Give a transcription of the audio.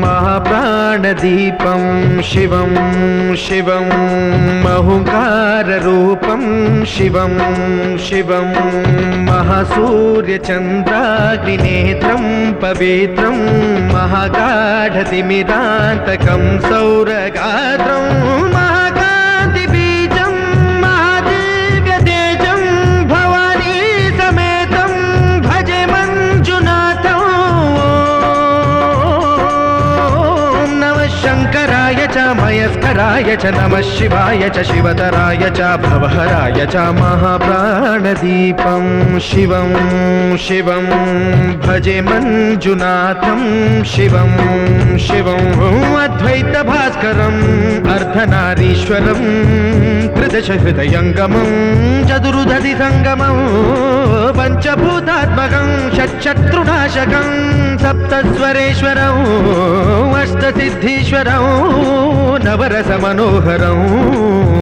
महाप्राणदीपं शिवं शिवं महुकाररूपं शिवं शिवं महासूर्यचन्द्राग्निनेत्रं पवित्रं महागाढतिमिरान्तकं सौरगात्रं महाकान्तिबीजं महादिव्यतेजं भवानी समेतं भजे मञ्जुनाथं। शङ्कराय च मयस्कराय च नमः शिवाय च शिवतराय च भवहराय च महाप्राणदीपं शिवं शिवं भजे मञ्जुनाथं शिवं शिवं अद्वैतभास्करम् अर्धनारीश्वरं त्रिदशहृदयङ्गमं चतुर्दधिसङ्गमं पञ्चभूतात्मकं षट्शत्रुनाशकं सप्तस्वरेश्वरं अष्टसिद्धीश्वरं नवरसमनोहरं